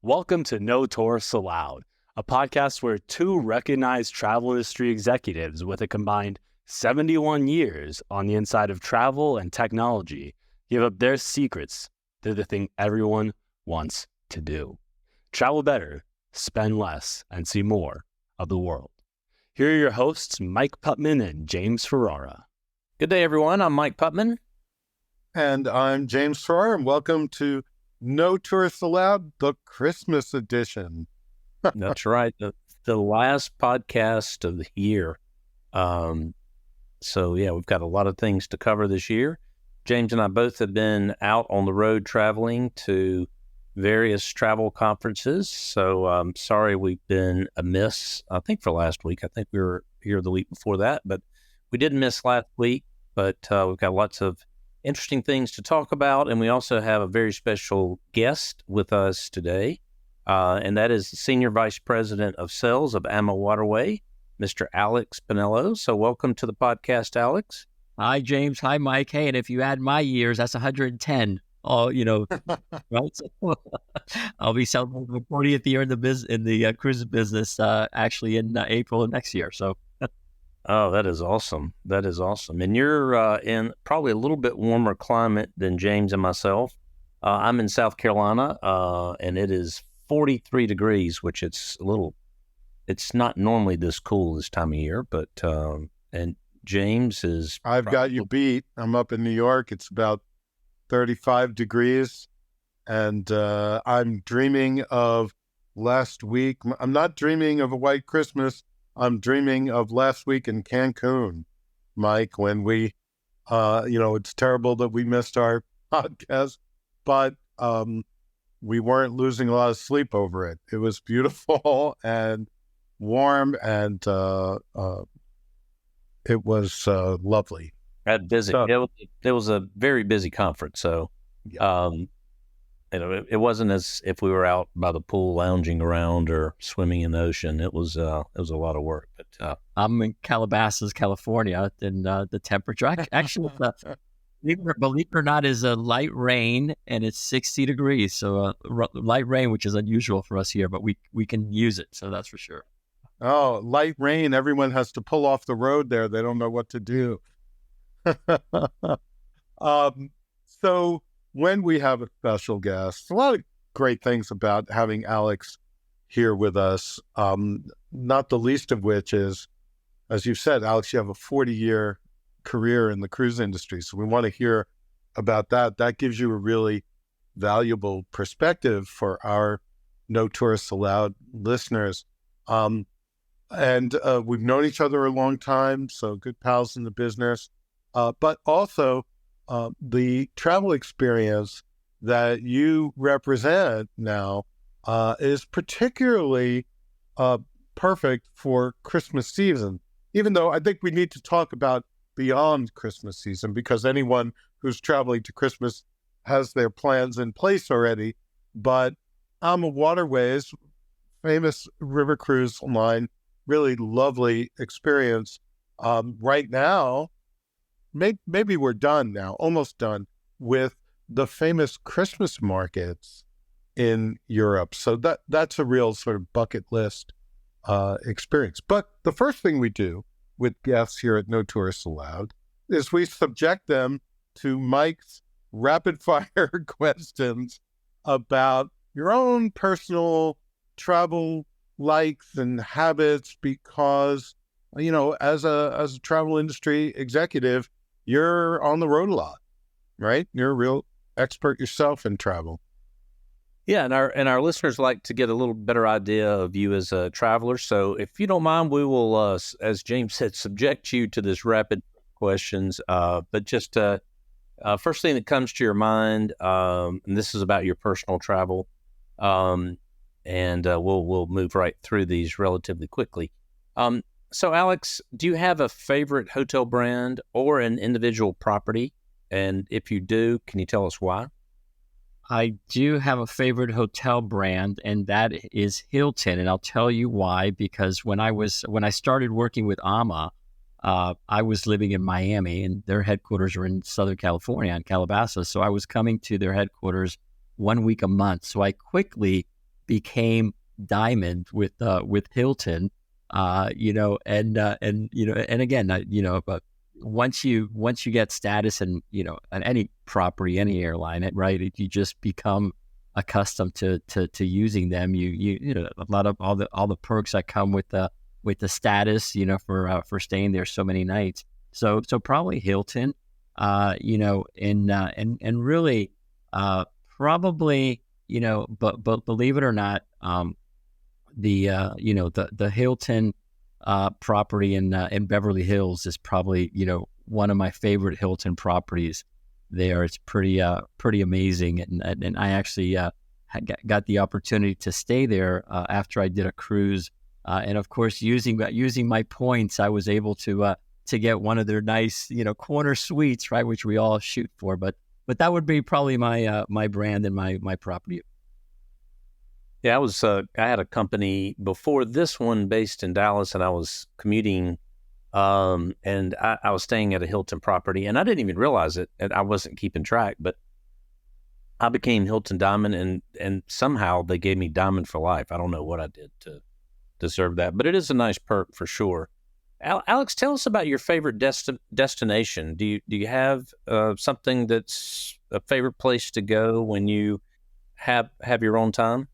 Welcome to No Tourists Allowed, a podcast where two recognized travel industry executives with a combined 71 years on the inside of travel and technology give up their secrets to the thing everyone wants to do. Travel better, spend less, and see more of the world. Here are your hosts, Mike Putman and James Ferrara. Good day, everyone. I'm Mike Putman. And I'm James Ferrara, and welcome to No Tourists Allowed, the Christmas edition. That's right. The last podcast of the year. We've got a lot of things to cover this year. James and I both have been out on the road traveling to various travel conferences. So I'm sorry we've been amiss, I think, for last week. I think we were here the week before that, but we did miss last week. But we've got lots of interesting things to talk about, and we also have a very special guest with us today, and that is the Senior Vice President of Sales of Ama Waterways, Mr. Alex Pinelo. So welcome to the podcast, Alex. Hi, James. Hi, Mike. Hey, and if you add my years, that's 110. Oh, right? So, I'll be celebrating the 40th year in the cruise business, actually in April of next year. So. Oh, that is awesome. That is awesome. And you're in probably a little bit warmer climate than James and myself. I'm in South Carolina, and it is 43 degrees, which it's not normally this cool this time of year, but, and James is... I've got you beat. I'm up in New York. It's about 35 degrees, and I'm dreaming of last week. I'm not dreaming of a white Christmas. I'm dreaming of last week in Cancun, Mike, when we, it's terrible that we missed our podcast, but we weren't losing a lot of sleep over it. It was beautiful and warm, and it was lovely. Busy. It was a very busy conference, so yeah. It wasn't as if we were out by the pool lounging around or swimming in the ocean. It was a lot of work. But I'm in Calabasas, California, and the temperature actually, believe it or not, is a light rain, and it's 60 degrees. So light rain, which is unusual for us here, but we can use it. So that's for sure. Oh, light rain! Everyone has to pull off the road there. They don't know what to do. So. When we have a special guest, a lot of great things about having Alex here with us, not the least of which is, as you've said, Alex, you have a 40-year career in the cruise industry. So we want to hear about that. That gives you a really valuable perspective for our No Tourists Allowed listeners. And we've known each other a long time, so good pals in the business. But also, the travel experience that you represent now is particularly perfect for Christmas season, even though I think we need to talk about beyond Christmas season, because anyone who's traveling to Christmas has their plans in place already. But AmaWaterways, famous river cruise line, really lovely experience. Right now, maybe we're done now, almost done with the famous Christmas markets in Europe. So that's a real sort of bucket list experience. But the first thing we do with guests here at No Tourists Allowed is we subject them to Mike's rapid fire questions about your own personal travel likes and habits, because, as a travel industry executive, you're on the road a lot, right? You're a real expert yourself in travel. Yeah, and our listeners like to get a little better idea of you as a traveler. So if you don't mind, we will, as James said, subject you to this rapid questions. But just first thing that comes to your mind, and this is about your personal travel, and we'll move right through these relatively quickly. So, Alex, do you have a favorite hotel brand or an individual property? And if you do, can you tell us why? I do have a favorite hotel brand, and that is Hilton. And I'll tell you why, because when I started working with Ama, I was living in Miami, and their headquarters are in Southern California in Calabasas. So I was coming to their headquarters 1 week a month. So I quickly became diamond with Hilton, and again, but once you get status and, on any property, any airline, right, you just become accustomed to using them. A lot of all the perks that come with the status, for staying there so many nights. So probably Hilton, and really, probably, but believe it or not, the Hilton property in Beverly Hills is probably, one of my favorite Hilton properties there. It's pretty amazing. And I actually got the opportunity to stay there after I did a cruise. And of course, using my points, I was able to get one of their nice, corner suites, right, which we all shoot for. But that would be probably my brand and my property. Yeah, I had a company before this one based in Dallas, and I was commuting, and I was staying at a Hilton property, and I didn't even realize it, and I wasn't keeping track, but I became Hilton Diamond, and somehow they gave me Diamond for life. I don't know what I did to deserve that, but it is a nice perk for sure. Alex, tell us about your favorite destination. Do you have something that's a favorite place to go when you have your own time?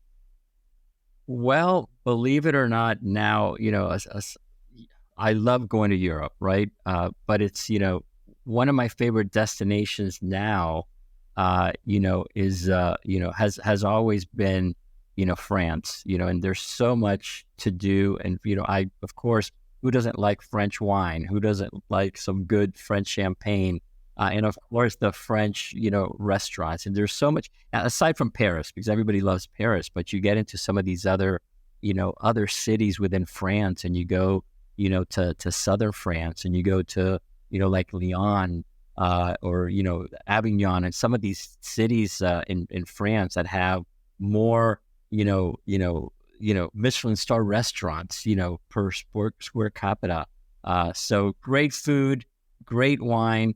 Well, believe it or not, now, I love going to Europe, right? But it's, one of my favorite destinations now, is, has always been, France, and there's so much to do. And, of course, who doesn't like French wine? Who doesn't like some good French champagne? And of course, the French, restaurants. And there's so much, aside from Paris, because everybody loves Paris, but you get into some of these other, other cities within France, and you go, to southern France, and you go to, like Lyon, or, Avignon, and some of these cities in France that have more, Michelin star restaurants, per square capita. So great food, great wine,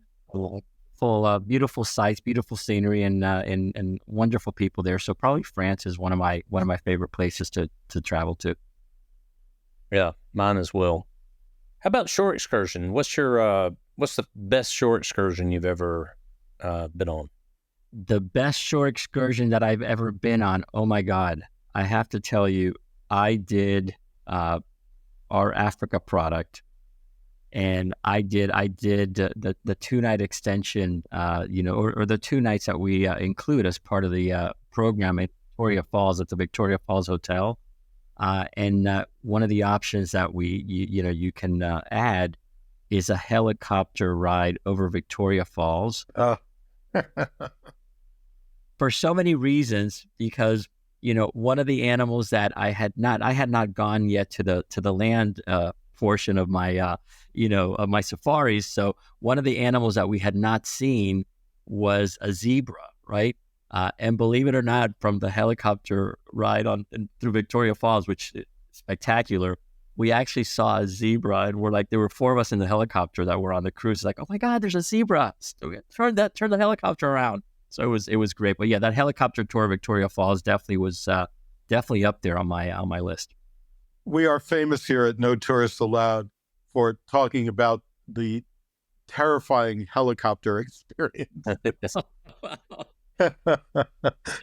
full of beautiful sights, beautiful scenery, and wonderful people there. So probably France is one of my favorite places to travel to. Yeah, mine as well. How about shore excursion? What's the best shore excursion you've ever been on? The best shore excursion that I've ever been on. Oh my God. I have to tell you, I did our Africa product, and I did the 2-night extension, or the 2 nights that we include as part of the program at Victoria Falls, at the Victoria Falls Hotel. And one of the options that you can add is a helicopter ride over Victoria Falls. For so many reasons, because one of the animals that I had not gone yet to the land portion of my of my safaris. So one of the animals that we had not seen was a zebra, right? And believe it or not, from the helicopter ride through Victoria Falls, which is spectacular, we actually saw a zebra, and there were 4 of us in the helicopter that were on the cruise. It's like, oh my God, there's a zebra! Turn the helicopter around. So it was great. But yeah, that helicopter tour of Victoria Falls definitely was definitely up there on my list. We are famous here at No Tourists Allowed for talking about the terrifying helicopter experience.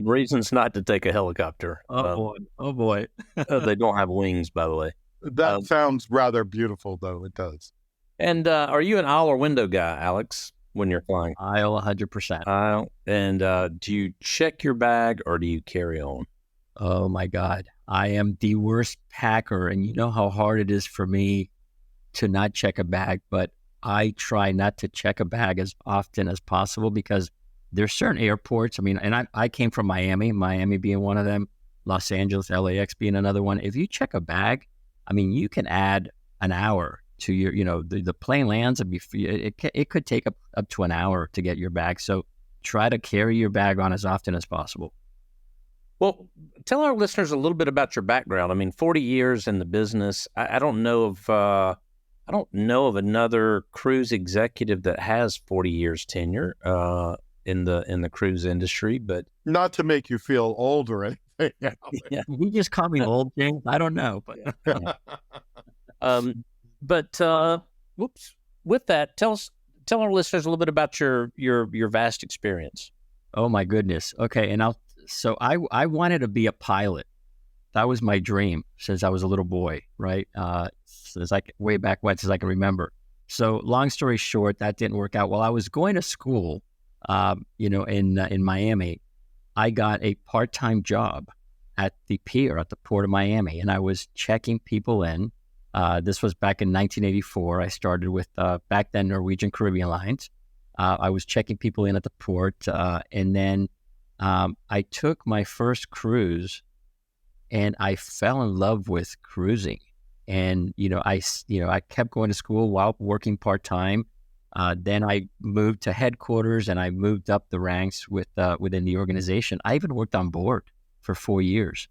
Reasons not to take a helicopter. Oh boy. They don't have wings, by the way. That sounds rather beautiful, though. It does. And are you an aisle or window guy, Alex, when you're flying? Aisle, 100%. Aisle. And do you check your bag or do you carry on? Oh my God. I am the worst packer, and you know how hard it is for me to not check a bag, but I try not to check a bag as often as possible, because there's certain airports. I mean, and I came from Miami being one of them, Los Angeles, LAX being another one. If you check a bag, I mean, you can add an hour to your, the plane lands, and it could take up to an hour to get your bag. So try to carry your bag on as often as possible. Well, tell our listeners a little bit about your background. I mean, 40 years in the business. I don't know of another cruise executive that has 40 years tenure in the cruise industry. But not to make you feel old or anything. Yeah. He just called me old, James. I don't know, but Whoops. With that, tell our listeners a little bit about your vast experience. oh my goodness. Okay, and I wanted to be a pilot. That was my dream since I was a little boy, right? Since way back when, since I can remember. So long story short, that didn't work out. While I was going to school, in Miami, I got a part-time job at the pier at the Port of Miami, and I was checking people in. This was back in 1984. I started with back then Norwegian Caribbean Lines. I was checking people in at the port, and then I took my first cruise, and I fell in love with cruising. And I kept going to school while working part time. Then I moved to headquarters, and I moved up the ranks within the organization. I even worked on board for 4 years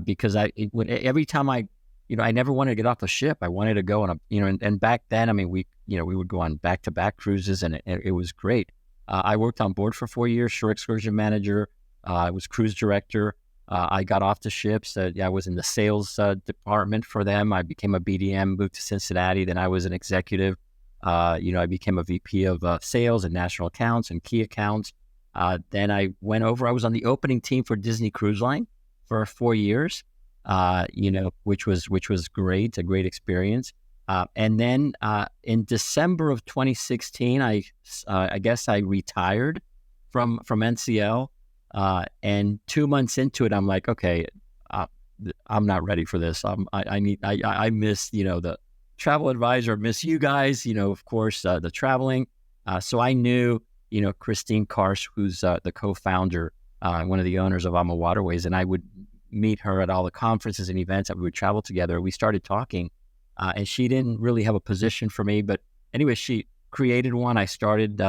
because every time I never wanted to get off the ship. I wanted to go on and back then, I mean, we would go on back-to-back cruises, and it was great. I worked on board for 4 years, shore excursion manager. I was cruise director. I got off the ships. I was in the sales department for them. I became a BDM, moved to Cincinnati. Then I was an executive. I became a VP of sales and national accounts and key accounts. Then I went over. I was on the opening team for Disney Cruise Line for 4 years. Which was great, a great experience. And then in December of 2016, I guess I retired from NCL. And 2 months into it, I'm like, okay, I'm not ready for this. I miss, the travel advisor, miss you guys, of course, the traveling. So I knew, Christine Karsh, who's the co-founder, one of the owners of Ama Waterways, and I would meet her at all the conferences and events that we would travel together. We started talking, and she didn't really have a position for me. But anyway, she created one. I started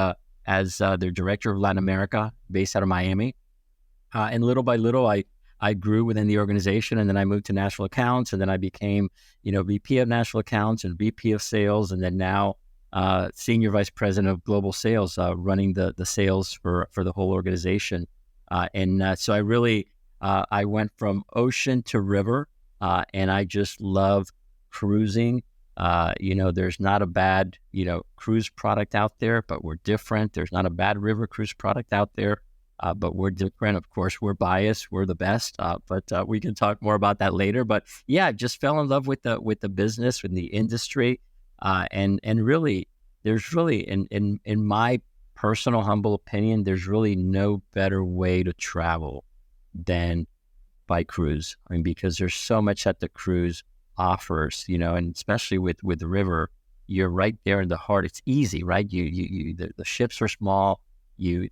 as their director of Latin America, based out of Miami. And little by little, I grew within the organization, and then I moved to national accounts, and then I became, VP of national accounts and VP of sales, and then now senior vice president of global sales, running the sales for the whole organization. So I really, I went from ocean to river, and I just love cruising. There's not a bad, cruise product out there, but we're different. There's not a bad river cruise product out there, but we're different. Of course, we're biased. We're the best, but we can talk more about that later. But yeah, I just fell in love with the business, with the industry, and really, there's really, in my personal humble opinion, there's really no better way to travel than by cruise. I mean, because there's so much that the cruise offers, and especially with the river, you're right there in the heart. It's easy, right? The ships are small.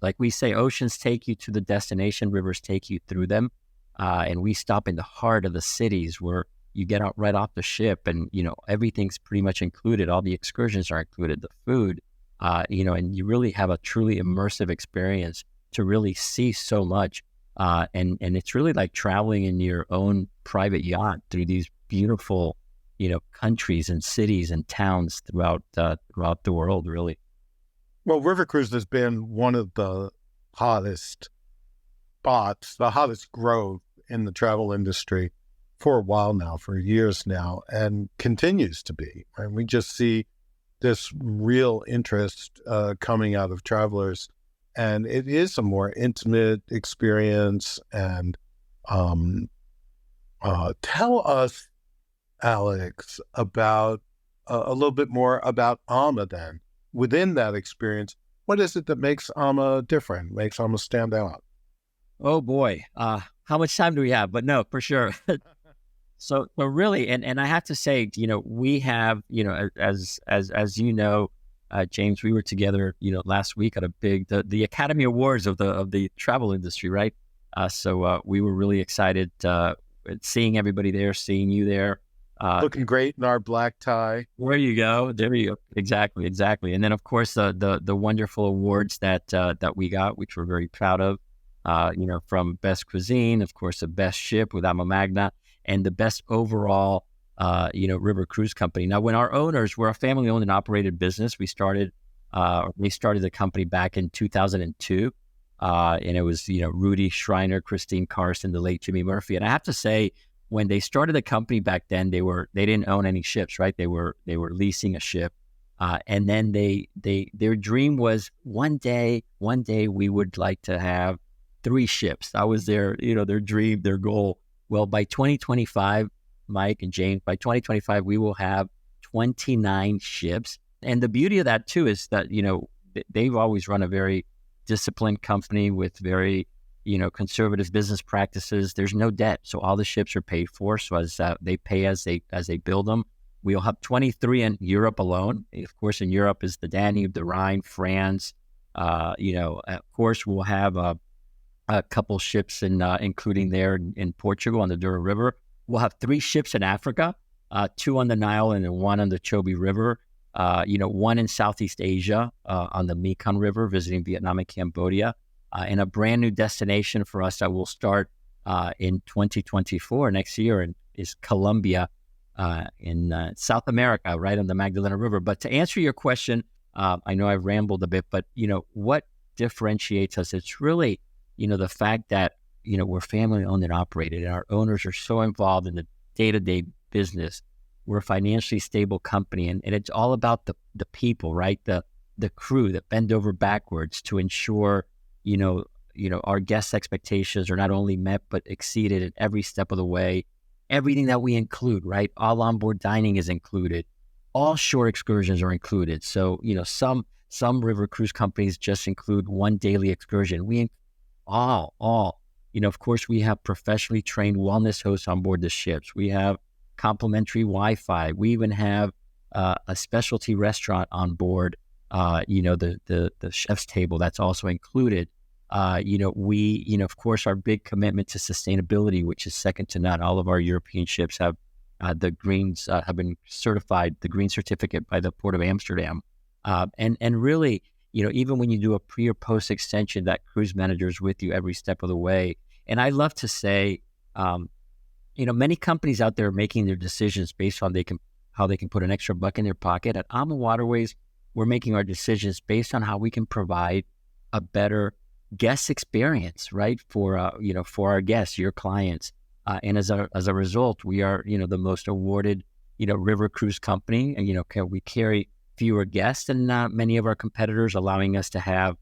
Like we say, oceans take you to the destination, rivers take you through them. And we stop in the heart of the cities where you get out right off the ship, and, everything's pretty much included. All the excursions are included, the food, and you really have a truly immersive experience to really see so much. And it's really like traveling in your own private yacht through these beautiful, countries and cities and towns throughout the world, really. Well, river cruise has been one of the hottest spots, the hottest growth in the travel industry for a while now, for years now, and continues to be. And we just see this real interest coming out of travelers. And it is a more intimate experience. And tell us, Alex, about a little bit more about Ama then. Within that experience, what is it that makes Ama different, makes Ama stand out? Oh boy, how much time do we have? But no, for sure. So really, and I have to say, we have, as James, we were together, last week at a big the Academy Awards of the travel industry, right? So we were really excited seeing everybody there, seeing you there, looking great in our black tie. There you go, exactly. And then of course the wonderful awards that we got, which we're very proud of, from best cuisine, of course, the best ship with Ama Magna, and the best overall river cruise company. Now, when our owners, we're a family-owned and operated business. We started the company back in 2002, And it was, Rudy Schreiner, Christine Carson, the late Jimmy Murphy. And I have to say, when they started the company back then, they didn't own any ships, right? They were leasing a ship. And then their dream was one day we would like to have 3 ships. That was their dream, their goal. Well, by 2025, Mike and James, by 2025, we will have 29 ships. And the beauty of that too is that, they've always run a very disciplined company with very, conservative business practices. There's no debt. So all the ships are paid for. So as they pay as they build them. We'll have 23 in Europe alone. Of course, in Europe is the Danube, the Rhine, France. Of course, we'll have a couple ships including there in Portugal on the Douro River. We'll have 3 ships in Africa, 2 on the Nile and then 1 on the Chobe River. 1 in Southeast Asia on the Mekong River, visiting Vietnam and Cambodia, and a brand new destination for us that will start in 2024 next year is Colombia in South America, right on the Magdalena River. But to answer your question, I know I've rambled a bit, but what differentiates us? It's really the fact that we're family owned and operated, and our owners are so involved in the day-to-day business. We're a financially stable company, and it's all about the people, right? The crew that bend over backwards to ensure, our guests' expectations are not only met, but exceeded at every step of the way. Everything that we include, right? All onboard dining is included. All shore excursions are included. So, some river cruise companies just include 1 daily excursion. We all. Of course, we have professionally trained wellness hosts on board the ships. We have complimentary Wi-Fi. We even have a specialty restaurant on board. The chef's table that's also included. Of course, our big commitment to sustainability, which is second to none. All of our European ships have the greens have been certified, the green certificate by the Port of Amsterdam. And really, even when you do a pre or post extension, that cruise manager is with you every step of the way. And I love to say, many companies out there are making their decisions based on how they can put an extra buck in their pocket. At AmaWaterways, we're making our decisions based on how we can provide a better guest experience, right? For our guests, your clients. And as a result, we are, the most awarded, river cruise company. And, we carry fewer guests than many of our competitors, allowing us to have,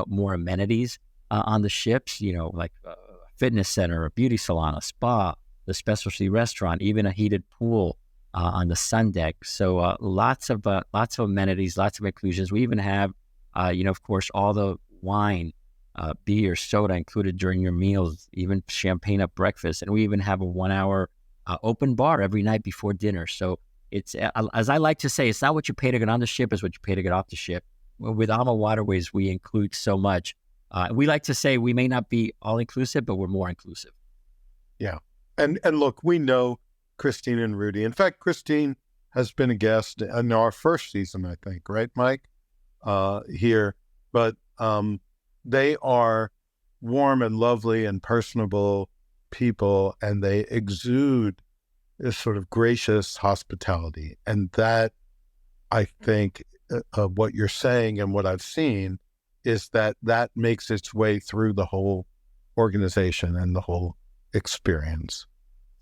more amenities on the ships, like a fitness center, a beauty salon, a spa, the specialty restaurant, even a heated pool on the sun deck. So lots of amenities, lots of inclusions. We even have, of course, all the wine, beer, soda included during your meals, even champagne at breakfast. And we even have a 1-hour open bar every night before dinner. So it's, as I like to say, it's not what you pay to get on the ship, it's what you pay to get off the ship. With AmaWaterways, we include so much. We like to say we may not be all inclusive, but we're more inclusive. Yeah. And look, we know Christine and Rudy. In fact, Christine has been a guest in our first season, I think, right, Mike? Here. But they are warm and lovely and personable people, and they exude this sort of gracious hospitality. And that, I think, what you're saying and what I've seen is that makes its way through the whole organization and the whole experience.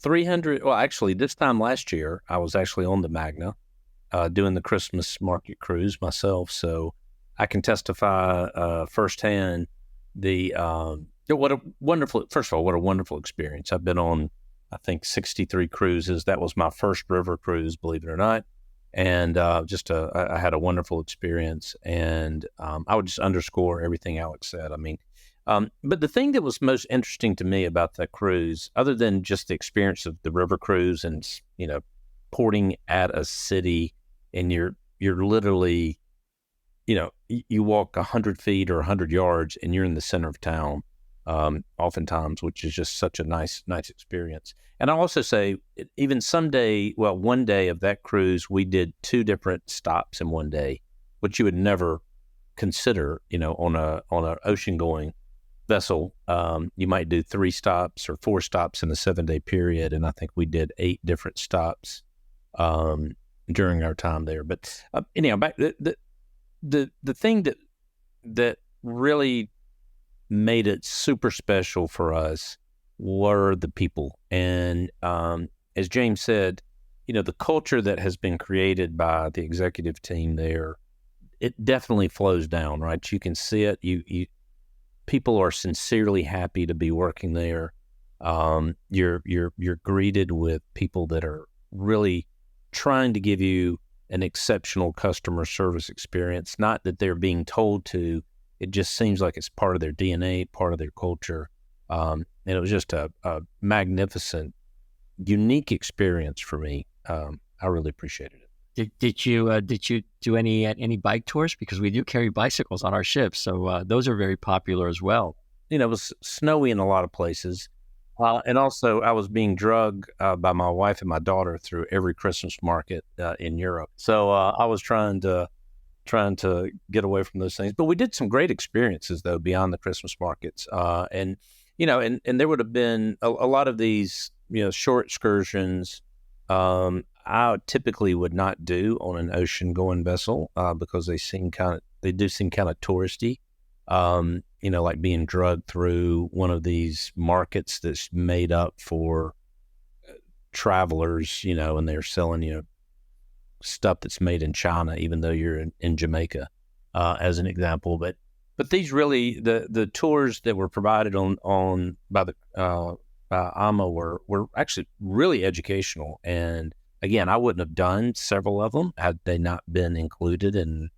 300, well, actually, this time last year, I was actually on the Magna doing the Christmas market cruise myself. So I can testify firsthand what a wonderful experience. I've been on, I think, 63 cruises. That was my first river cruise, believe it or not. And I had a wonderful experience. And I would just underscore everything Alex said. I mean, but the thing that was most interesting to me about that cruise, other than just the experience of the river cruise and, porting at a city, and you're literally, you walk 100 feet or 100 yards and you're in the center of town, oftentimes, which is just such a nice experience. And I'll also say, even one day of that cruise, we did 2 different stops in one day, which you would never consider, on an ocean going vessel. You might do 3 stops or 4 stops in a 7-day period. And I think we did 8 different stops during our time there. But anyhow, back the thing that really made it super special for us were the people. And as James said, the culture that has been created by the executive team there, it definitely flows down, right? You can see it. People are sincerely happy to be working there. You're greeted with people that are really trying to give you an exceptional customer service experience. Not that they're being told to. It just seems like it's part of their DNA, part of their culture. And it was just a magnificent, unique experience for me. I really appreciated it. Did you do any bike tours? Because we do carry bicycles on our ships, so those are very popular as well. It was snowy in a lot of places, and also I was being drugged by my wife and my daughter through every Christmas market in Europe. So I was trying to get away from those things. But we did some great experiences though beyond the Christmas markets, and there would have been a lot of these short excursions. I typically would not do on an ocean-going vessel because they do seem kind of touristy. Like being drugged through one of these markets that's made up for travelers, and they're selling stuff that's made in China, even though you're in Jamaica, as an example. But these really the tours that were provided by Ama were actually really educational. And again, I wouldn't have done several of them had they not been included. And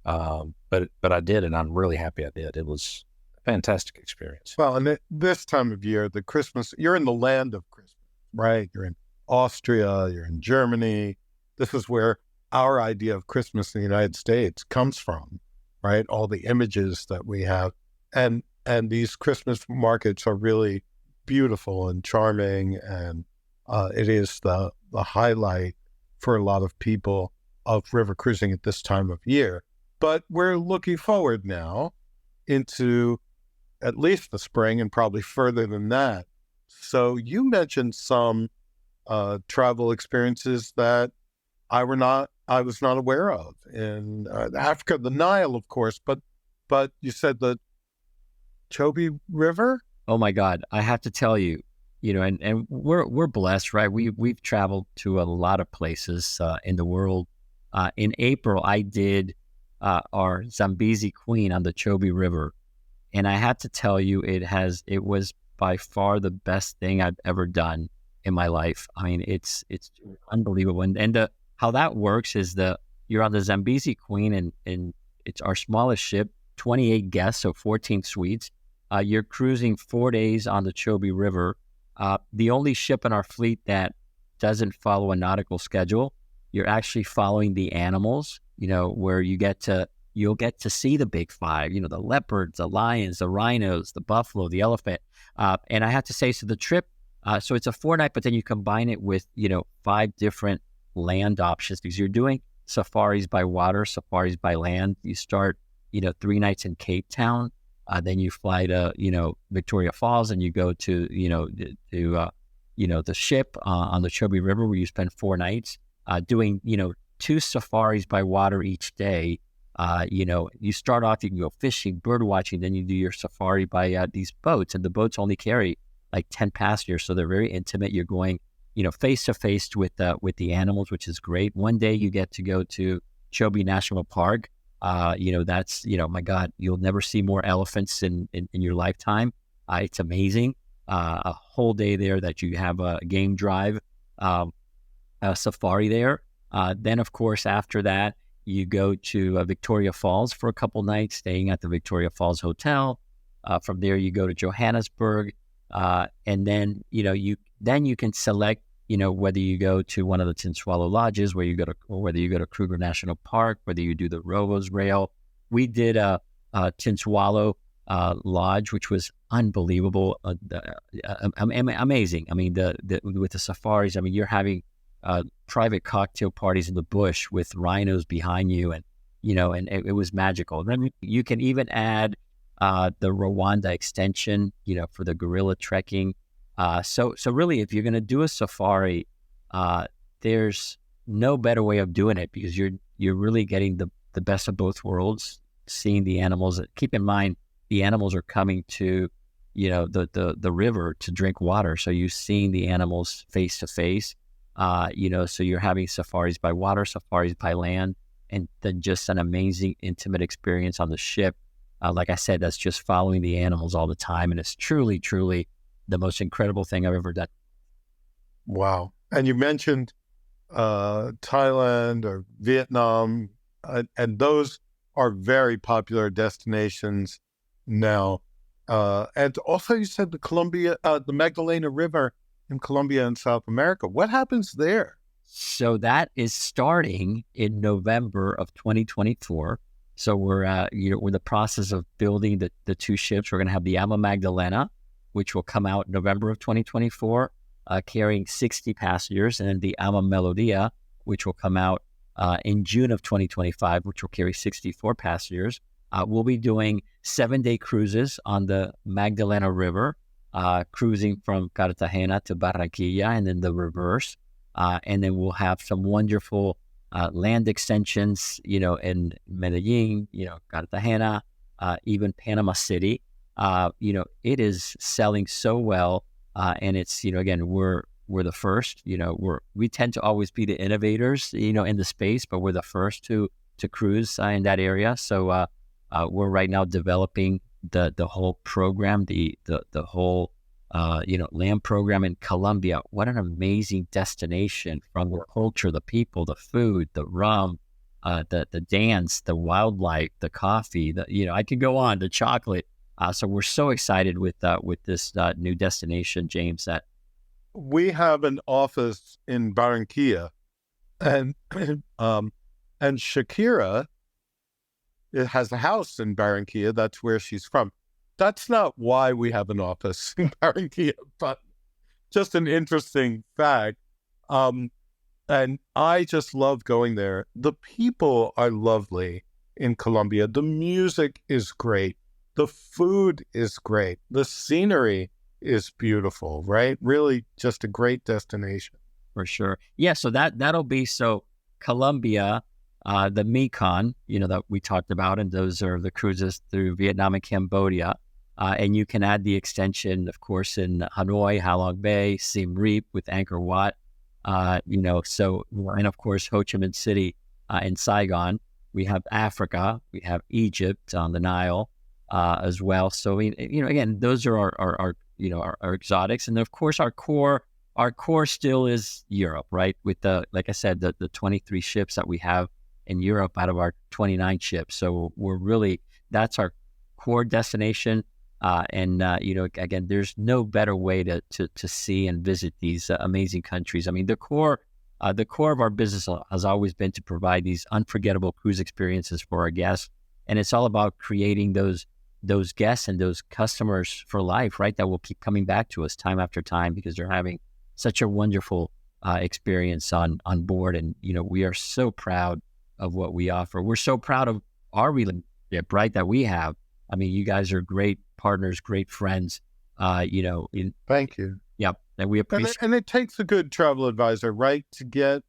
but I did, and I'm really happy I did. It was a fantastic experience. Well, and this time of year, the Christmas, you're in the land of Christmas, right? You're in Austria, you're in Germany. This is where our idea of Christmas in the United States comes from, right? All the images that we have. And these Christmas markets are really beautiful and charming, and it is the highlight for a lot of people of river cruising at this time of year. But we're looking forward now into at least the spring and probably further than that. So you mentioned some travel experiences that I was not aware of in Africa, the Nile, of course, but you said the Chobe River? Oh my God, I have to tell you, and we're blessed, right? We've traveled to a lot of places in the world. In April, I did our Zambezi Queen on the Chobe River, and I have to tell you, it was by far the best thing I've ever done in my life. I mean, it's unbelievable, and how that works is you're on the Zambezi Queen, and it's our smallest ship, 28 guests, so 14 suites. You're cruising 4 days on the Chobe River. The only ship in our fleet that doesn't follow a nautical schedule. You're actually following the animals, where you'll get to see the big five, the leopards, the lions, the rhinos, the buffalo, the elephant. And I have to say, so the trip, so it's a 4-night, but then you combine it with, 5 different land options because you're doing safaris by water, safaris by land. You start, 3 nights in Cape Town. Then you fly to, Victoria Falls, and you go to, the ship on the Chobe River where you spend 4 nights doing, 2 safaris by water each day. You start off, you can go fishing, bird watching, then you do your safari by these boats, and the boats only carry like 10 passengers. So they're very intimate. You're going, face to face with the animals, which is great. One day you get to go to Chobe National Park. That's, my God, you'll never see more elephants in your lifetime. It's amazing. A whole day there that you have a game drive, a safari there. Then, of course, after that, you go to Victoria Falls for a couple nights, staying at the Victoria Falls Hotel. From there, you go to Johannesburg. And then, you can select, whether you go to one of the Tinswalo lodges, whether you go to Kruger National Park, whether you do the Rovos Rail. We did a Tinswalo lodge, which was unbelievable, amazing. I mean, with the safaris, I mean, you're having private cocktail parties in the bush with rhinos behind you, and it was magical. And then you can even add the Rwanda extension, for the gorilla trekking. So really, if you're going to do a safari, there's no better way of doing it because you're really getting the best of both worlds, seeing the animals. Keep in mind, the animals are coming to, the river to drink water. So you're seeing the animals face to face, so you're having safaris by water, safaris by land, and then just an amazing intimate experience on the ship. Like I said, that's just following the animals all the time. And it's truly, truly the most incredible thing I've ever done. Wow. And you mentioned Thailand or Vietnam, and those are very popular destinations now. And also you said the Magdalena River in Colombia and South America. What happens there? So that is starting in November of 2024. So we're in the process of building the two ships. We're going to have the Ama Magdalena, which will come out November of 2024, carrying 60 passengers, and then the Ama Melodia, which will come out in June of 2025, which will carry 64 passengers. We'll be doing 7-day cruises on the Magdalena River, cruising from Cartagena to Barranquilla, and then the reverse. And then we'll have some wonderful land extensions, in Medellin, Cartagena, even Panama City. It is selling so well. And it's, again, we're the first, we tend to always be the innovators, in the space, but we're the first to cruise in that area. So we're right now developing the whole program, the whole land program in Colombia. What an amazing destination, from the culture, the people, the food, the rum, the dance, the wildlife, the coffee, I could go on, the chocolate. So we're so excited with this new destination, James. That we have an office in Barranquilla, and Shakira, it has a house in Barranquilla. That's where she's from. That's not why we have an office in Barranquilla, but just an interesting fact. And I just love going there. The people are lovely in Colombia. The music is great. The food is great. The scenery is beautiful, right? Really just a great destination. For sure. Yeah, so that'll be, Colombia, the Mekong, that we talked about, and those are the cruises through Vietnam and Cambodia. And you can add the extension, of course, in Hanoi, Ha Long Bay, Siem Reap with Angkor Wat, and of course, Ho Chi Minh City in Saigon. We have Africa, we have Egypt on the Nile as well. So, again, those are our exotics. And of course, our core still is Europe, right? With like I said, the 23 ships that we have in Europe out of our 29 ships. So that's our core destination. Again, there's no better way to see and visit these amazing countries. I mean, the core of our business has always been to provide these unforgettable cruise experiences for our guests. And it's all about creating those guests and those customers for life, right? That will keep coming back to us time after time because they're having such a wonderful experience on board. And, we are so proud of what we offer. We're so proud of our relationship, right, that we have. I mean, you guys are great partners, great friends, Thank you. Yep. And we appreciate and it takes a good travel advisor, right, to get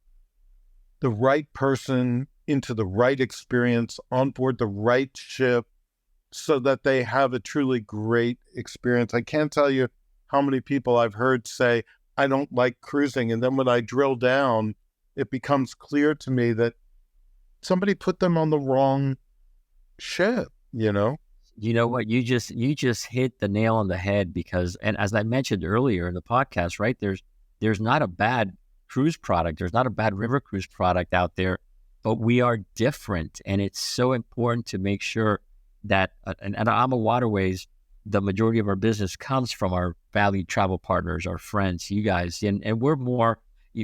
the right person into the right experience on board the right ship so that they have a truly great experience. I can't tell you how many people I've heard say, I don't like cruising. And then when I drill down, it becomes clear to me that somebody put them on the wrong ship, You know what? You just hit the nail on the head because, and as I mentioned earlier in the podcast, right, there's not a bad cruise product. There's not a bad river cruise product out there, but we are different. And it's so important to make sure that at AmaWaterways, the majority of our business comes from our valued travel partners, our friends, you guys. And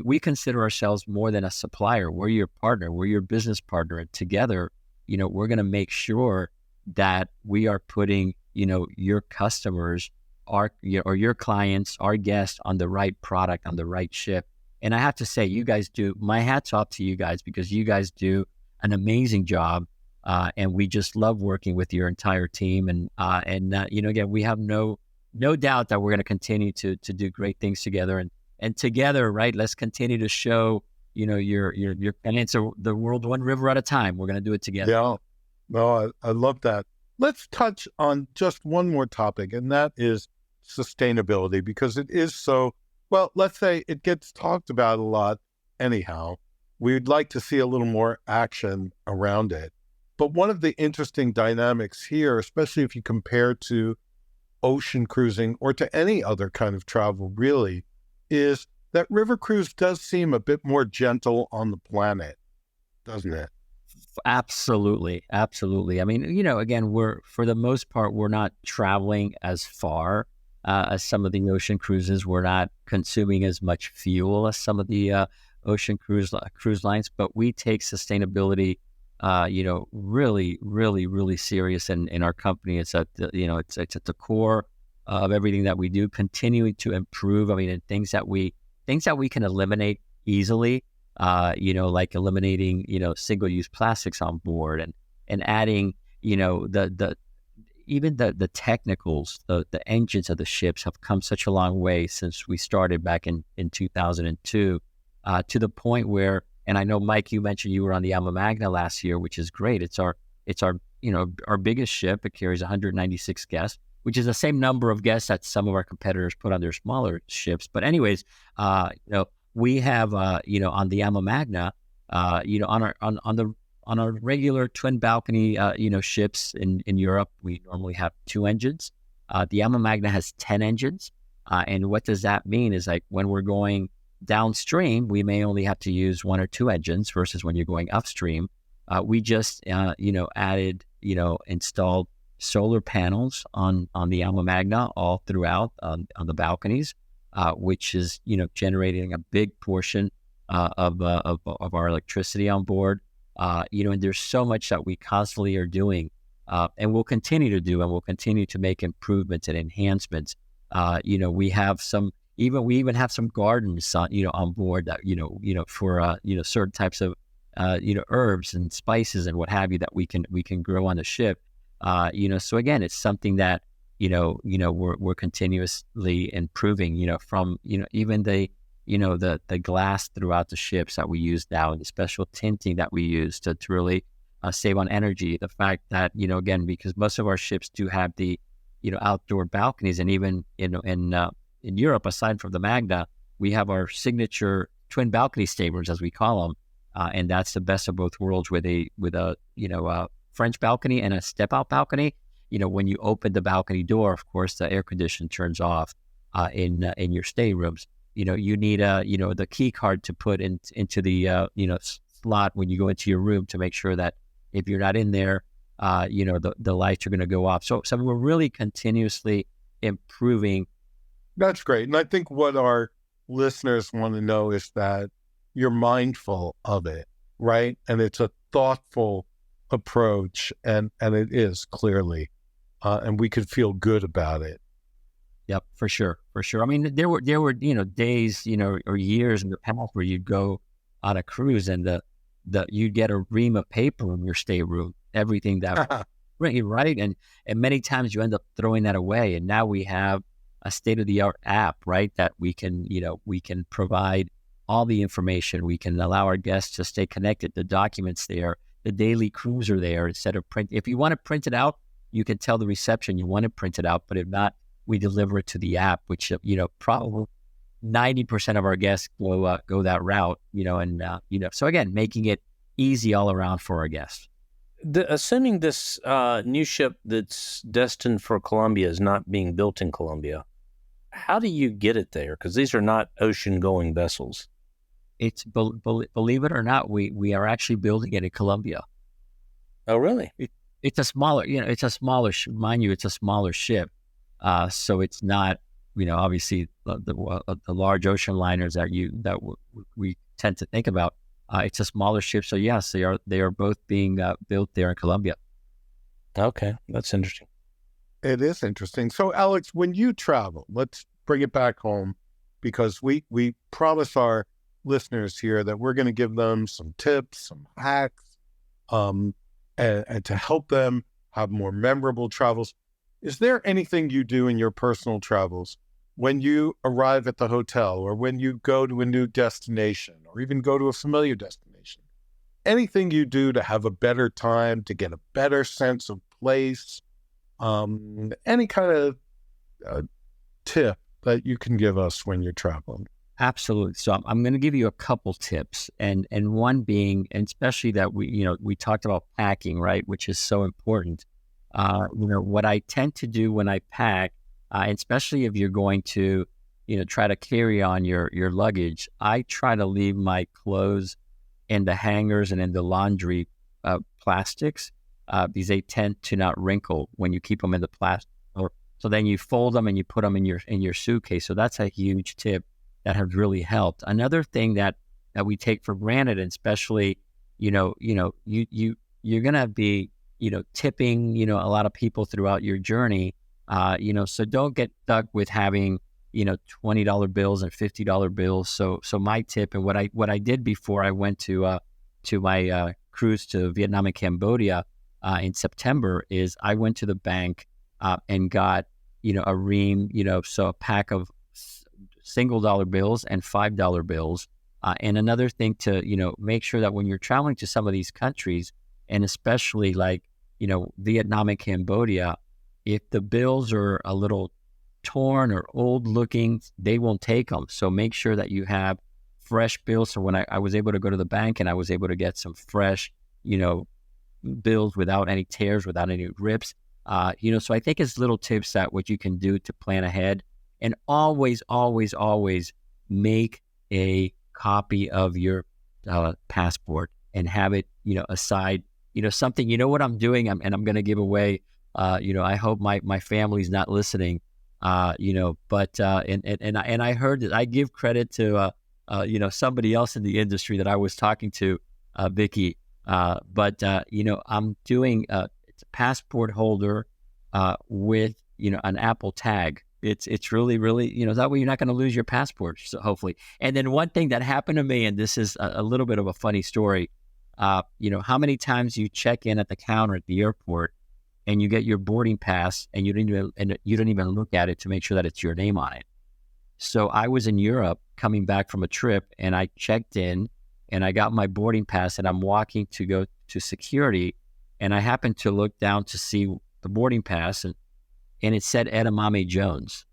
we consider ourselves more than a supplier. We're your partner. We're your business partner. And together, we're going to make sure that we are putting, your customers, or your clients, our guests on the right product, on the right ship. And I have to say, you guys do, my hat's off to you guys because you guys do an amazing job. And we just love working with your entire team. And again, we have no doubt that we're going to continue to do great things together and together, right? Let's continue to show, your and it's the world one river at a time. We're going to do it together. Yeah. No, I love that. let's touch on just one more topic, and that is sustainability, because it is so, well, let's say it gets talked about a lot anyhow. We'd like to see a little more action around it. But one of the interesting dynamics here, especially if you compare to ocean cruising or to any other kind of travel really, is that river cruise does seem a bit more gentle on the planet, doesn't it? Absolutely. Absolutely. I mean, again, for the most part, we're not traveling as far as some of the ocean cruises. We're not consuming as much fuel as some of the ocean cruise lines, but we take sustainability, really, really, really serious in our company. It's at it's at the core of everything that we do, continuing to improve. I mean, and things that we can eliminate easily, like eliminating, single-use plastics on board, and adding, even the technicals, the engines of the ships have come such a long way since we started back in 2002, to the point where, and I know, Mike, you mentioned you were on the Alma Magna last year, which is great. It's our our biggest ship. It carries 196 guests, which is the same number of guests that some of our competitors put on their smaller ships. But anyways, we have on the Ama Magna, on our regular twin balcony ships in Europe, we normally have 2 engines. The Ama Magna has 10 engines, and what does that mean is, like, when we're going downstream, we may only have to use 1 or 2 engines versus when you're going upstream. We just added, installed solar panels on the Alma Magna all throughout on the balconies, which is generating a big portion of our electricity on board. And there's so much that we constantly are doing, and we'll continue to do, and we'll continue to make improvements and enhancements. We have we even have some gardens on board that for certain types of herbs and spices and what have you that we can grow on the ship. So again, it's something that we're continuously improving. From even the glass throughout the ships that we use now, and the special tinting that we use to really save on energy. The fact that again, because most of our ships do have the outdoor balconies, and even in Europe, aside from the Magna, we have our signature twin balcony staterooms, as we call them, and that's the best of both worlds, with a French balcony and a step-out balcony. When you open the balcony door, of course, the air condition turns off in your staterooms. You need the key card to put into the slot when you go into your room, to make sure that if you're not in there, the lights are going to go off. So we're really continuously improving. That's great. And I think what our listeners want to know is that you're mindful of it, right? And it's a thoughtful approach, and it is clearly, and we could feel good about it. Yep, for sure. I mean, there were days, or years in the past where you'd go on a cruise, and you'd get a ream of paper in your stateroom, everything that right, and many times you end up throwing that away. And now we have a state-of-the-art app, right, that we can provide all the information. We can allow our guests to stay connected. The documents there, the daily cruise are there, instead of print. If you want to print it out, you can tell the reception you want to print it out. But if not, we deliver it to the app, which probably 90% of our guests go that route. So again, making it easy all around for our guests. Assuming this new ship that's destined for Colombia is not being built in Colombia, how do you get it there? Because these are not ocean-going vessels. It's believe it or not, we are actually building it in Colombia. Oh, really? It's a smaller, mind you, it's a smaller ship. So it's not, obviously the large ocean liners that we tend to think about. It's a smaller ship. So yes, they are both being built there in Colombia. Okay, that's interesting. It is interesting. So Alex, when you travel, let's bring it back home, because we promise our listeners here that we're going to give them some tips, some hacks, and to help them have more memorable travels. Is there anything you do in your personal travels when you arrive at the hotel, or when you go to a new destination, or even go to a familiar destination? Anything you do to have a better time, to get a better sense of place, Any kind of tip that you can give us when you're traveling? Absolutely. So I'm going to give you a couple tips, and one being, and especially that we talked about packing, right, which is so important. What I tend to do when I pack, especially if you're going to, try to carry on your luggage, I try to leave my clothes in the hangers and in the laundry plastics, because they tend to not wrinkle when you keep them in the plastic. So then you fold them and you put them in your suitcase. So that's a huge tip that has really helped. Another thing that we take for granted, and especially, you're gonna be, tipping, a lot of people throughout your journey. So don't get stuck with having, $20 bills and $50 bills. So my tip, and what I did before I went to my cruise to Vietnam and Cambodia in September, is I went to the bank and got, a ream, so a pack of single dollar bills and $5 bills. And another thing to, make sure that when you're traveling to some of these countries, and especially like, Vietnam and Cambodia, if the bills are a little torn or old looking, they won't take them. So make sure that you have fresh bills. So when I was able to go to the bank and I was able to get some fresh, bills without any tears, without any rips, so I think it's little tips that what you can do to plan ahead. And always, always, always make a copy of your passport and have it, aside, something, what I'm doing, and I'm going to give away, I hope my family's not listening, but I heard that I give credit to, somebody else in the industry that I was talking to, Vicky, but I'm doing it's a passport holder with, an Apple tag. It's really, really, that way you're not going to lose your passport, so hopefully. And then one thing that happened to me, and this is a little bit of a funny story, how many times you check in at the counter at the airport and you get your boarding pass and you don't even look at it to make sure that it's your name on it. So I was in Europe coming back from a trip, and I checked in and I got my boarding pass, and I'm walking to go to security, and I happened to look down to see the boarding pass, and it said Edamame Jones.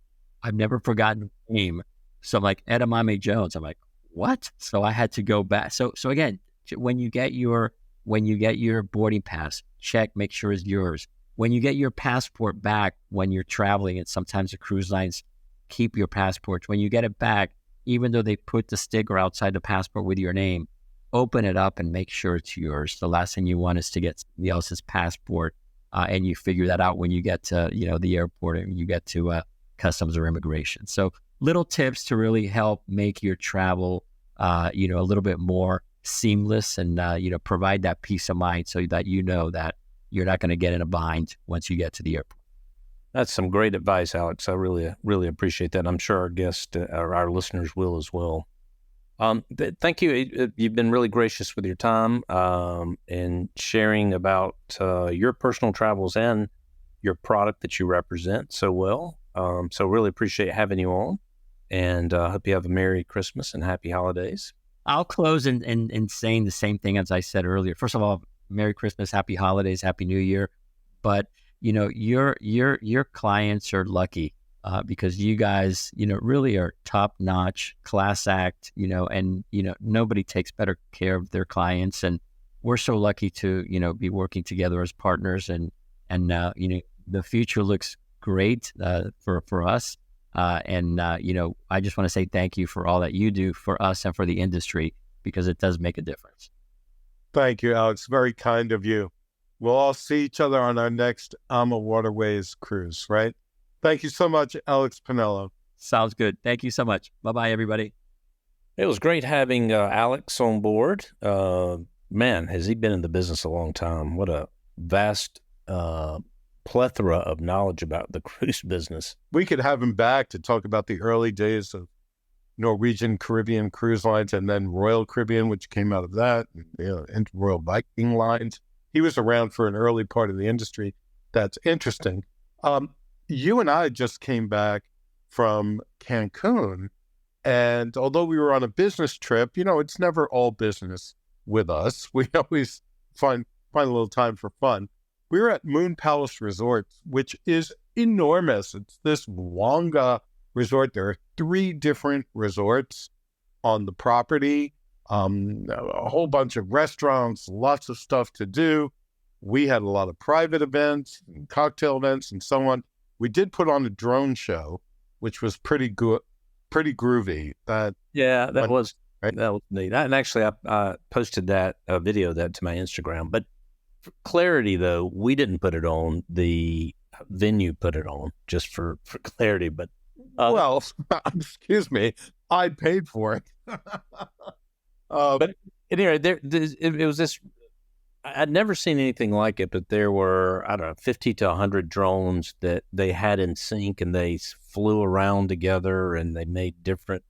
I've never forgotten the name. So I'm like, Edamame Jones. I'm like, what? So I had to go back. So again, when you get your boarding pass, check, make sure it's yours. When you get your passport back when you're traveling, and sometimes the cruise lines keep your passports, when you get it back, even though they put the sticker outside the passport with your name, open it up and make sure it's yours. The last thing you want is to get somebody else's passport, and you figure that out when you get to, the airport, and you get to customs or immigration. So little tips to really help make your travel, a little bit more seamless, and, provide that peace of mind so that that you're not going to get in a bind once you get to the airport. That's some great advice, Alex. I really, really appreciate that. I'm sure our guests, our listeners will as well. Thank you. You've been really gracious with your time and sharing about your personal travels and your product that you represent so well. So really appreciate having you on, and hope you have a Merry Christmas and Happy Holidays. I'll close in saying the same thing as I said earlier. First of all, Merry Christmas, Happy Holidays, Happy New Year. But your clients are lucky because you guys, really are top notch, class act, and nobody takes better care of their clients, and we're so lucky to be working together as partners, and the future looks great for us. I just want to say thank you for all that you do for us and for the industry, because it does make a difference. Thank you, Alex. Very kind of you. We'll all see each other on our next AmaWaterways cruise, right? Thank you so much, Alex Pinelo. Sounds good. Thank you so much. Bye-bye, everybody. It was great having Alex on board. Man, has he been in the business a long time. What a vast plethora of knowledge about the cruise business. We could have him back to talk about the early days of Norwegian Caribbean cruise lines, and then Royal Caribbean, which came out of that, and Royal Viking lines. He was around for an early part of the industry. That's interesting. You and I just came back from Cancun, and although we were on a business trip, it's never all business with us. We always find a little time for fun. we were at Moon Palace Resorts, which is enormous. It's this Wonga resort. There are 3 different resorts on the property, a whole bunch of restaurants, lots of stuff to do. We had a lot of private events and cocktail events and so on. We did put on a drone show, which was pretty good, pretty groovy. That was neat. And actually, I posted that video of that to my Instagram. But for clarity, though, we didn't put it on. The venue put it on, just for clarity. But well, excuse me, I paid for it. But anyway, it was this. I'd never seen anything like it, but there were, I don't know, 50 to 100 drones that they had in sync, and they flew around together, and they made different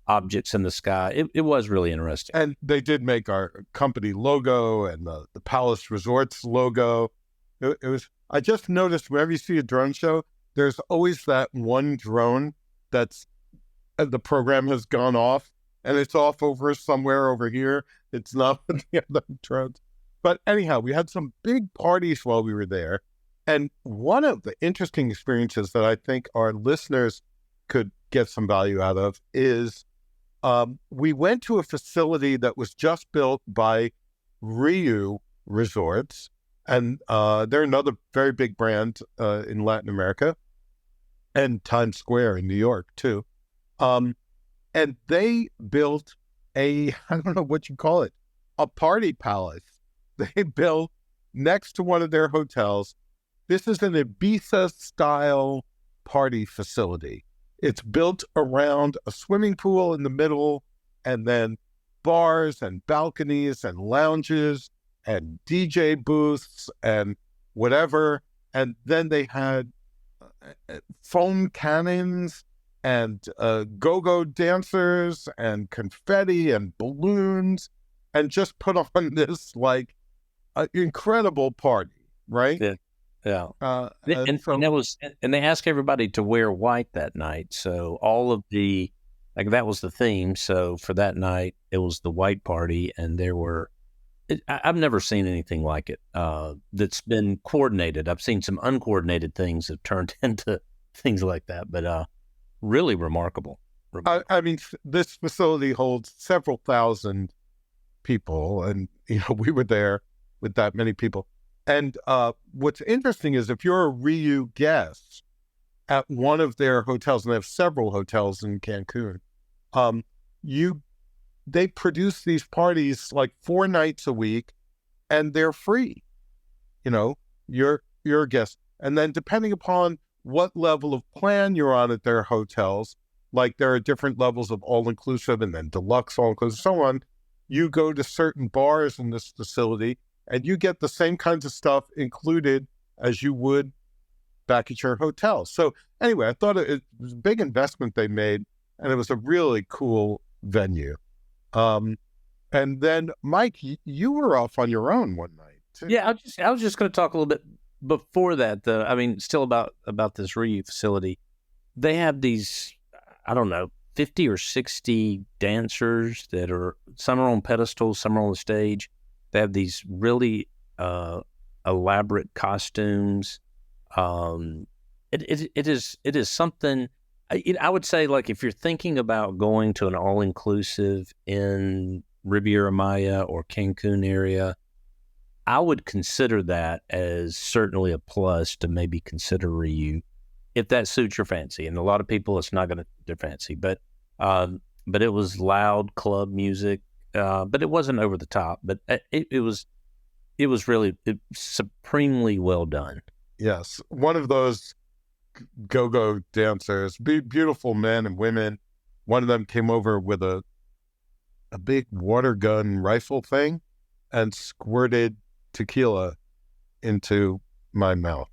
objects in the sky. It was really interesting. And they did make our company logo and the Palace Resorts logo. It was. I just noticed whenever you see a drone show, there's always that one drone that's the program has gone off, and it's off over somewhere over here. It's not with the other drones. But anyhow, we had some big parties while we were there. And one of the interesting experiences that I think our listeners could get some value out of is we went to a facility that was just built by Riu Resorts. And they're another very big brand in Latin America and Times Square in New York, too. And they built I don't know what you call it, a party palace. They built next to one of their hotels. This is an Ibiza-style party facility. It's built around a swimming pool in the middle, and then bars and balconies and lounges and DJ booths and whatever. And then they had foam cannons and go-go dancers and confetti and balloons, and just put on this incredible party, right? Yeah. And they asked everybody to wear white that night. So all of that was the theme. So for that night, it was the white party, and I've never seen anything like it that's been coordinated. I've seen some uncoordinated things that turned into things like that, but really remarkable. I mean, this facility holds several thousand people, and we were there with that many people. And what's interesting is if you're a Riu guest at one of their hotels, and they have several hotels in Cancun, they produce these parties like 4 nights a week, and they're free. You're a guest. And then depending upon what level of plan you're on at their hotels, like there are different levels of all-inclusive and then deluxe all-inclusive, so on, you go to certain bars in this facility, and you get the same kinds of stuff included as you would back at your hotel. So anyway, I thought it was a big investment they made, and it was a really cool venue. And then, Mike, you were off on your own one night, too. Yeah, I was just going to talk a little bit before that, though. I mean, still about this Riu facility. They have these, I don't know, 50 or 60 dancers that some are on pedestals, some are on the stage. They have these really elaborate costumes. It is something. I would say, like, if you're thinking about going to an all-inclusive in Riviera Maya or Cancun area, I would consider that as certainly a plus to maybe consider Riu if that suits your fancy. And a lot of people, it's not going to suit their fancy, but it was loud club music. But it wasn't over the top, but it was really supremely well done. Yes. One of those go-go dancers, beautiful men and women. One of them came over with a big water gun rifle thing and squirted tequila into my mouth.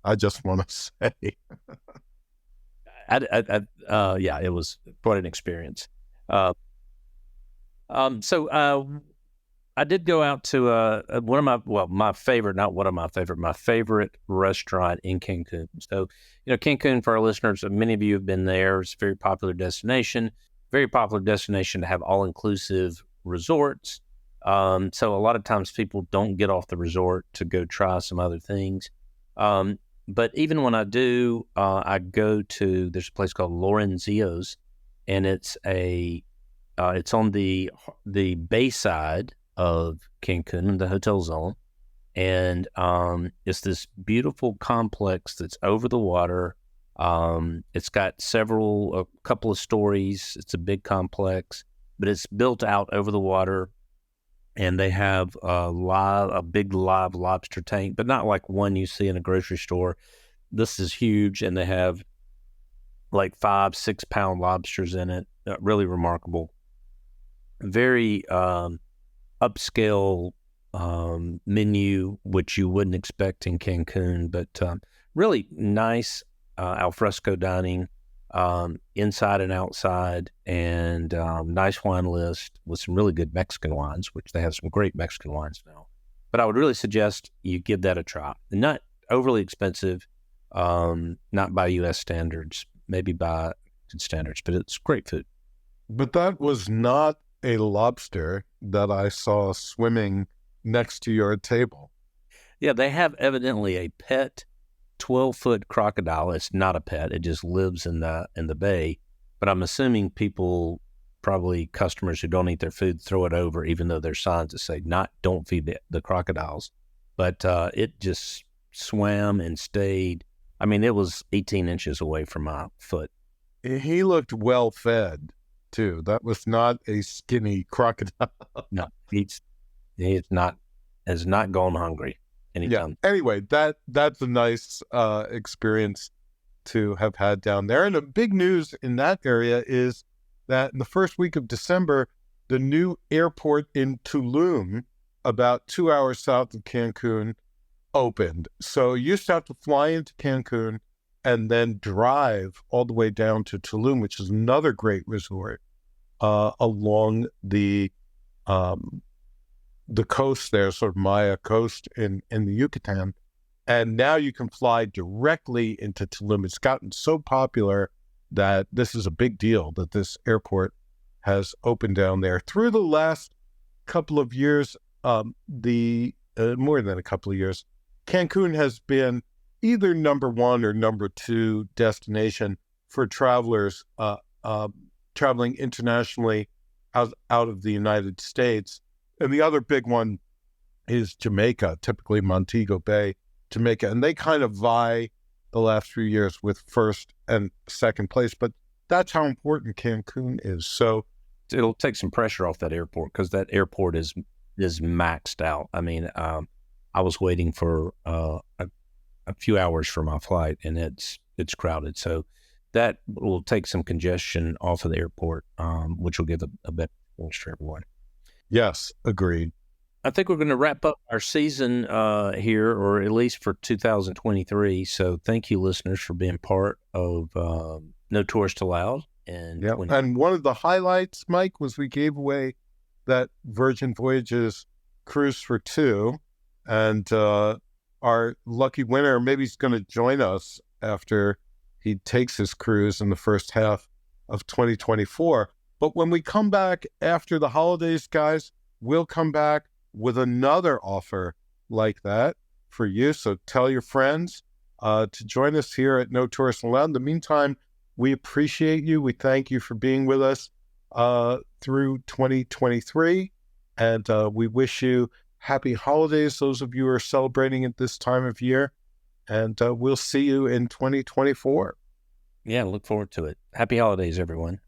I just want to say. Yeah, it was quite an experience. So I did go out to my favorite restaurant in Cancun. So, Cancun, for our listeners, many of you have been there. It's a very popular destination to have all-inclusive resorts. So a lot of times people don't get off the resort to go try some other things. But even when I do, I go to, there's a place called Lorenzio's, and it's on the bayside of Cancun in the hotel zone. And it's this beautiful complex that's over the water. It's got a couple of stories. It's a big complex, but it's built out over the water. And they have a big live lobster tank, but not like one you see in a grocery store. This is huge, and they have like 5-6 pound lobsters in it. Really remarkable. Very upscale menu, which you wouldn't expect in Cancun, but really nice alfresco dining, inside and outside, and nice wine list with some really good Mexican wines, which they have some great Mexican wines now. But I would really suggest you give that a try. Not overly expensive, not by U.S. standards, maybe by good standards, but it's great food. But that was not a lobster that I saw swimming next to your table. Yeah, they have evidently a pet 12-foot crocodile. It's not a pet; it just lives in the bay. But I'm assuming people, probably customers who don't eat their food, throw it over, even though there's signs that say don't feed the crocodiles. But it just swam and stayed. I mean, it was 18 inches away from my foot. He looked well fed too. That was not a skinny crocodile. No, he's not has not gone hungry anytime. Yeah. Anyway, that's a nice experience to have had down there. And the big news in that area is that in the first week of December, the new airport in Tulum, about 2 hours south of Cancun, opened. So you used to have to fly into Cancun and then drive all the way down to Tulum, which is another great resort along the coast there, sort of Maya coast in the Yucatan. And now you can fly directly into Tulum. It's gotten so popular that this is a big deal that this airport has opened down there. Through the last couple of years, more than a couple of years, Cancun has been either number one or number two destination for travelers traveling internationally out of the United States. And the other big one is Jamaica, typically Montego Bay, Jamaica. And they kind of vie the last few years with first and second place. But that's how important Cancun is. So it'll take some pressure off that airport, because that airport is maxed out. I mean, I was waiting for a few hours for my flight, and it's crowded. So that will take some congestion off of the airport, which will give a better experience for everyone. Yes, agreed. I think we're going to wrap up our season here, or at least for 2023. So thank you, listeners, for being part of No Tourist Allowed. And one of the highlights, Mike, was we gave away that Virgin Voyages cruise for two. And our lucky winner, maybe he's going to join us after he takes his cruise in the first half of 2024. But when we come back after the holidays, guys, we'll come back with another offer like that for you. So tell your friends to join us here at No Tourist Allowed. In the meantime, we appreciate you. We thank you for being with us through 2023. And we wish you happy holidays, those of you who are celebrating at this time of year. And we'll see you in 2024. Yeah, look forward to it. Happy holidays, everyone.